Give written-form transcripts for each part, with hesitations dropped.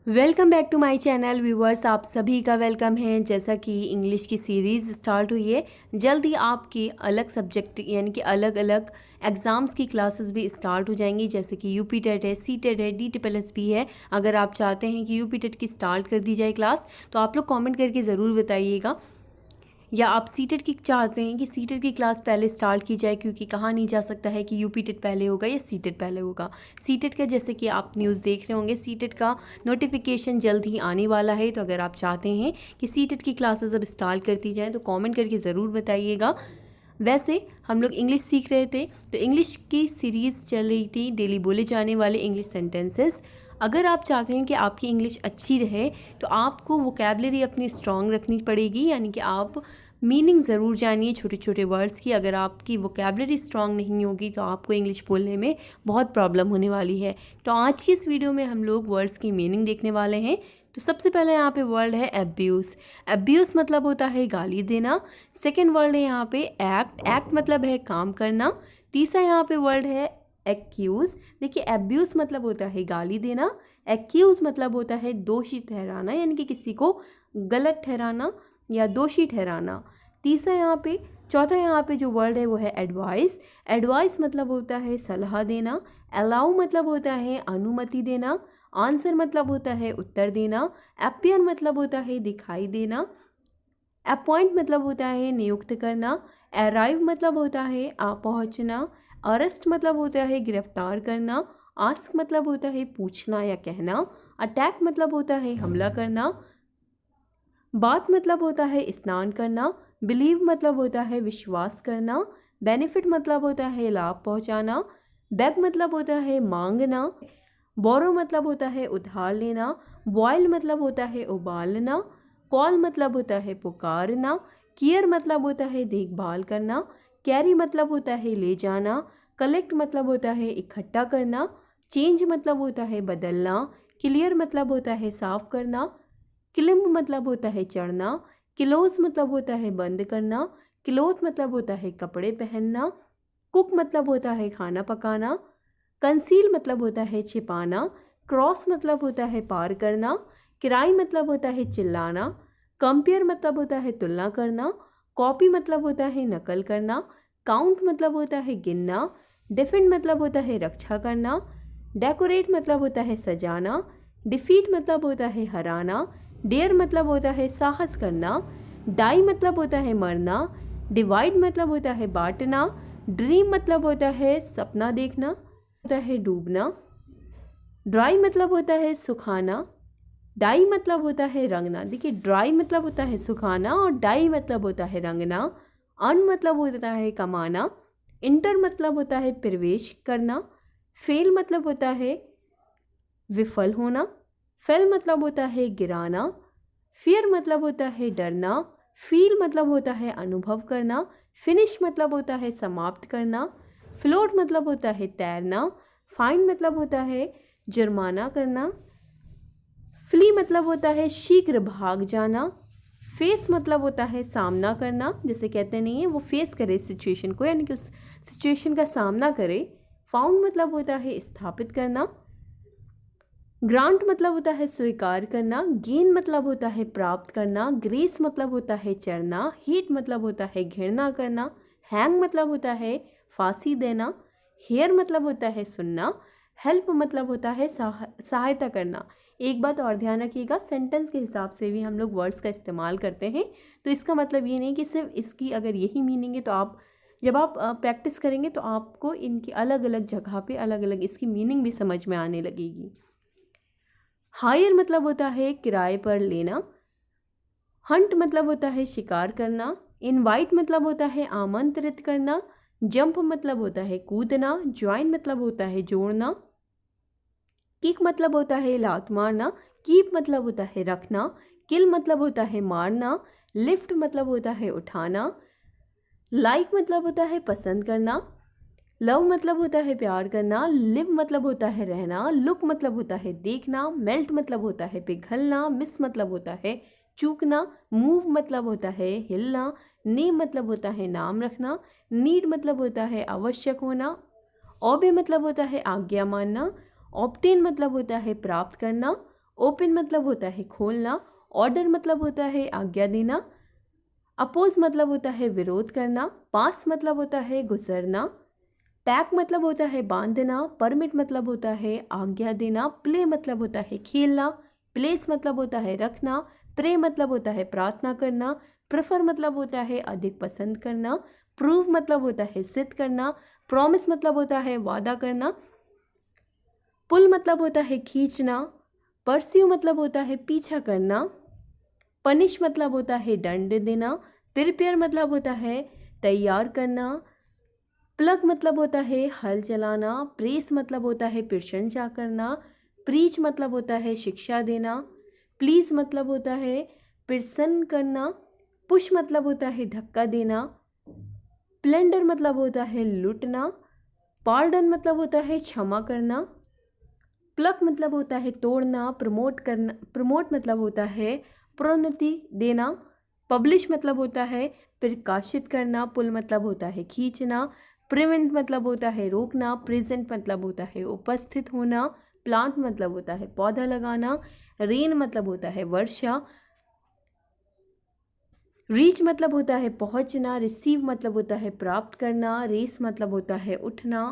Welcome back to my channel viewers. आप सभी का वेलकम है। जैसा कि इंग्लिश की सीरीज़ स्टार्ट हुई है, जल्दी आपकी अलग सब्जेक्ट यानी कि अलग अलग एग्ज़ाम्स की क्लासेस भी स्टार्ट हो जाएंगी। जैसे कि यूपी टेट है, सी टेट है, DSSS भी है। अगर आप चाहते हैं कि यूपी टेट की स्टार्ट कर दी जाए क्लास, तो आप लोग कमेंट करके ज़रूर बताइएगा। या आप सीटेट की चाहते हैं कि सीटेट की क्लास पहले स्टार्ट की जाए, क्योंकि कहा नहीं जा सकता है कि यूपी टेट पहले होगा या सीटेट पहले होगा। सीटेट का जैसे कि आप न्यूज़ देख रहे होंगे, सीटेट का नोटिफिकेशन जल्द ही आने वाला है। तो अगर आप चाहते हैं कि सीटेट की क्लासेस अब स्टार्ट करती जाएँ, तो कमेंट करके ज़रूर बताइएगा। वैसे हम लोग इंग्लिश सीख रहे थे, तो इंग्लिश की सीरीज़ चल रही थी डेली बोले जाने वाले इंग्लिश सेंटेंसेस। अगर आप चाहते हैं कि आपकी इंग्लिश अच्छी रहे, तो आपको वोकैबलरी अपनी स्ट्रॉन्ग रखनी पड़ेगी, यानी कि आप मीनिंग ज़रूर जानिए छोटे छोटे वर्ड्स की। अगर आपकी वोकैबलरी स्ट्रॉन्ग नहीं होगी, तो आपको इंग्लिश बोलने में बहुत प्रॉब्लम होने वाली है। तो आज की इस वीडियो में हम लोग वर्ड्स की मीनिंग देखने वाले हैं। तो सबसे पहले यहाँ पे वर्ड है एब्यूज़। एब्यूज़ मतलब होता है गाली देना। सेकेंड वर्ड है यहाँ पे एक्ट। एक्ट मतलब है काम करना। तीसरा यहाँ पे वर्ड है एक्यूज़। देखिए, एब्यूज़ मतलब होता है गाली देना। एक्यूज़ मतलब होता है दोषी ठहराना, यानी कि किसी को गलत ठहराना या दोषी ठहराना। तीसरा यहाँ पे चौथा यहाँ पे जो वर्ड है वो है एडवाइस। एडवाइस मतलब होता है सलाह देना। अलाउ मतलब होता है अनुमति देना। आंसर मतलब होता है उत्तर देना। अपीयर मतलब होता है दिखाई देना। अपॉइंट मतलब होता है नियुक्त करना। अराइव मतलब होता है आ पहुँचना। अरेस्ट मतलब होता है गिरफ्तार करना। आस्क मतलब होता है पूछना या कहना। अटैक मतलब होता है हमला करना। बात मतलब होता है स्नान करना। बिलीव मतलब होता है विश्वास करना। बेनिफिट मतलब होता है लाभ पहुंचाना। बेग मतलब होता है मांगना। बोरो मतलब होता है उधार लेना। बॉयल मतलब होता है उबालना। कॉल मतलब होता है पुकारना। केयर मतलब होता है देखभाल करना। कैरी मतलब होता है ले जाना। कलेक्ट मतलब होता है इकट्ठा करना। चेंज मतलब होता है बदलना। क्लियर मतलब होता है साफ करना। क्लिम्ब मतलब होता है चढ़ना। क्लोज मतलब होता है बंद करना। क्लोथ मतलब होता है कपड़े पहनना। कुक मतलब होता है खाना पकाना। कंसील मतलब होता है छिपाना। क्रॉस मतलब होता है पार करना। किराई मतलब होता है चिल्लाना। कंपेयर मतलब होता है तुलना करना। कॉपी मतलब होता है नकल करना। काउंट मतलब होता है गिनना। डिफेंड मतलब होता है रक्षा करना। डेकोरेट मतलब होता है सजाना। डिफीट मतलब होता है हराना। डेयर मतलब होता है साहस करना। डाई मतलब होता है मरना। डिवाइड मतलब होता है बांटना। ड्रीम मतलब होता है सपना देखना, होता है डूबना। ड्राई मतलब होता है सुखाना। डाई मतलब होता है रंगना। देखिए, ड्राई मतलब होता है सुखाना और डाई मतलब होता है रंगना। अन मतलब होता है कमाना। इंटर मतलब होता है प्रवेश करना। फेल मतलब होता है विफल होना। फेल मतलब होता है गिराना। फियर मतलब होता है डरना। फील मतलब होता है अनुभव करना। फिनिश मतलब होता है समाप्त करना। फ्लोट मतलब होता है तैरना। फाइन मतलब होता है जुर्माना करना। फ्ली मतलब होता है शीघ्र भाग जाना। फेस मतलब होता है सामना करना, जैसे कहते नहीं है वो फेस करे सिचुएशन को, यानी कि उस सिचुएशन का सामना करे। फाउंड मतलब होता है स्थापित करना। ग्रांट मतलब होता है स्वीकार करना। गेन मतलब होता है प्राप्त करना। ग्रेस मतलब होता है चढ़ना। हीट मतलब होता है घृणा करना। हैंग मतलब होता है फांसी देना। हेयर मतलब होता है सुनना। हेल्प मतलब होता है सहायता करना। एक बात और ध्यान रखिएगा, सेंटेंस के हिसाब से भी हम लोग वर्ड्स का इस्तेमाल करते हैं। तो इसका मतलब ये नहीं कि सिर्फ इसकी अगर यही मीनिंग है, तो आप जब आप प्रैक्टिस करेंगे तो आपको इनकी अलग अलग जगह पे अलग अलग इसकी मीनिंग भी समझ में आने लगेगी। हायर मतलब होता है किराए पर लेना। हंट मतलब होता है शिकार करना। इनवाइट मतलब होता है आमंत्रित करना। जंप मतलब होता है कूदना। ज्वाइन मतलब होता है जोड़ना। किक मतलब होता है लात मारना। कीप मतलब होता है रखना। किल मतलब होता है मारना। लिफ्ट मतलब होता है उठाना। लाइक मतलब होता है पसंद करना। लव मतलब होता है प्यार करना। लिव मतलब होता है रहना। लुक मतलब होता है देखना। मेल्ट मतलब होता है पिघलना। मिस मतलब होता है चूकना। मूव मतलब होता है हिलना। नेम मतलब होता है नाम रखना। नीड मतलब होता है आवश्यक होना। ओबे मतलब होता है आज्ञा मानना। ऑब्टेन मतलब होता है प्राप्त करना। ओपन मतलब होता है खोलना, ऑर्डर मतलब होता है आज्ञा देना, अपोज मतलब होता है विरोध करना, पास मतलब होता है गुजरना, पैक मतलब होता है बांधना, परमिट मतलब होता है आज्ञा देना, प्ले मतलब होता है खेलना, प्लेस मतलब होता है रखना, प्रे मतलब होता है प्रार्थना करना, प्रेफर मतलब होता है अधिक पसंद करना, प्रूव मतलब होता है सिद्ध करना, प्रॉमिस मतलब होता है वादा करना, पुल मतलब होता है खींचना, परस्यू मतलब होता है पीछा करना, पनिश मतलब होता है दंड देना, प्रिपेयर मतलब होता है तैयार करना, प्लग मतलब होता है हल चलाना, प्रेस मतलब होता है प्रशंसा करना, प्रीच मतलब होता है शिक्षा देना, प्लीज मतलब होता है प्रसन्न करना, पुश मतलब होता है धक्का देना, प्लेंडर मतलब होता है लूटना, पार्डन मतलब होता है क्षमा करना, प्लक मतलब होता है तोड़ना, प्रमोट करना, प्रमोट मतलब होता है प्रोन्नति देना, पब्लिश मतलब होता है प्रकाशित करना, पुल मतलब होता है खींचना, प्रिवेंट मतलब होता है रोकना, प्रेजेंट मतलब होता है उपस्थित होना, प्लांट मतलब होता है पौधा लगाना, रेन मतलब होता है वर्षा, रीच मतलब होता है पहुंचना, रिसीव मतलब होता है प्राप्त करना, रेस मतलब होता है उठना,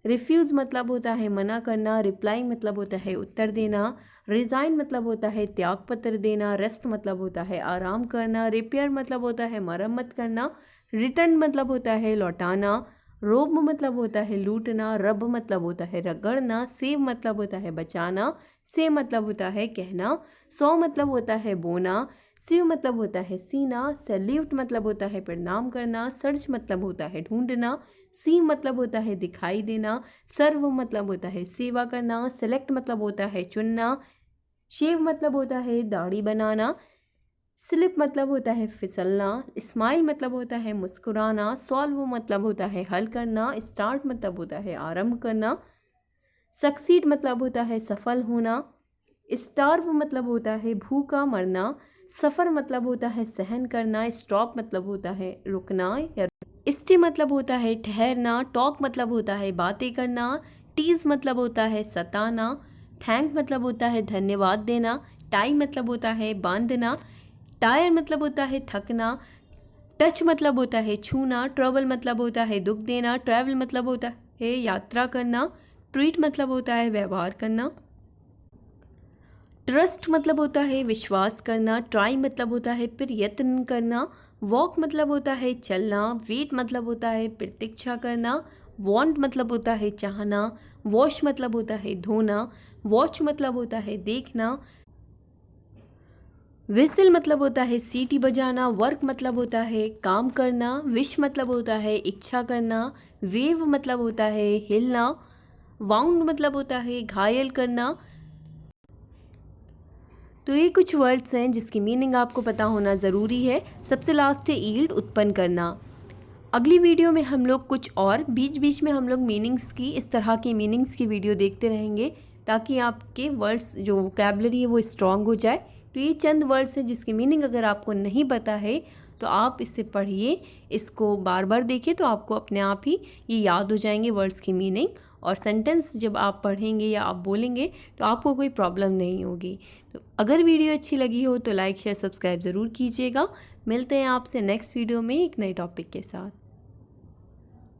रिफ्यूज़ मतलब होता है मना करना, रिप्लाई मतलब होता है उत्तर देना, रिज़ाइन मतलब होता है त्याग पत्र देना, रेस्ट मतलब होता है आराम करना, रिपेयर मतलब होता है मरम्मत करना, रिटर्न मतलब होता है लौटाना, रोब मतलब होता है लूटना, रब मतलब होता है रगड़ना, सेव मतलब होता है बचाना, से मतलब होता है कहना, सौ मतलब होता है बोना, शिव मतलब होता है सीना, सैल्यूट मतलब होता है प्रणाम करना, सर्च मतलब होता है ढूंढना, सी मतलब होता है दिखाई देना, सर्व मतलब होता है सेवा करना, सेलेक्ट मतलब होता है चुनना, शेव मतलब होता है दाढ़ी बनाना, स्लिप मतलब होता है फिसलना, स्माइल मतलब होता है मुस्कुराना, सॉल्व मतलब होता है हल करना, स्टार्ट मतलब होता है आरंभ करना, सक्सीड मतलब होता है सफल होना, स्टार्व मतलब होता है भूखा मरना, सफ़र मतलब होता है सहन करना, स्टॉप मतलब होता है रुकना या स्टे मतलब होता है ठहरना, टॉक मतलब होता है बातें करना, टीज मतलब होता है सताना, थैंक मतलब होता है धन्यवाद देना, टाई मतलब होता है बांधना, टायर मतलब होता है थकना, टच मतलब होता है छूना, ट्रबल मतलब होता है दुख देना, ट्रैवल मतलब होता है यात्रा करना, ट्रीट मतलब होता है व्यवहार करना, ट्रस्ट मतलब होता है विश्वास करना, ट्राई मतलब होता है प्रयत्न करना, वॉक मतलब होता है चलना, वेट मतलब होता है प्रतीक्षा करना, वांट मतलब होता है चाहना, वॉश मतलब होता है धोना, वॉच मतलब होता है देखना, विसल मतलब होता है सीटी बजाना, वर्क मतलब होता है काम करना, विश मतलब होता है इच्छा करना, वेव मतलब होता है हिलना, वाउंड मतलब होता है घायल करना। तो ये कुछ वर्ड्स हैं जिसकी मीनिंग आपको पता होना ज़रूरी है। सबसे लास्ट है ईल्ड उत्पन्न करना। अगली वीडियो में हम लोग कुछ और बीच बीच में हम लोग मीनिंग्स की इस तरह की मीनिंग्स की वीडियो देखते रहेंगे ताकि आपके वर्ड्स जो वोकैबलरी है वो स्ट्रांग हो जाए। तो ये चंद वर्ड्स हैं जिसकी मीनिंग अगर आपको नहीं पता है तो आप इसे पढ़िए, इसको बार बार देखिए तो आपको अपने आप ही ये याद हो जाएंगे वर्ड्स की मीनिंग। और सेंटेंस जब आप पढ़ेंगे या आप बोलेंगे तो आपको कोई प्रॉब्लम नहीं होगी। तो अगर वीडियो अच्छी लगी हो तो लाइक शेयर सब्सक्राइब ज़रूर कीजिएगा। मिलते हैं आपसे नेक्स्ट वीडियो में एक नए टॉपिक के साथ।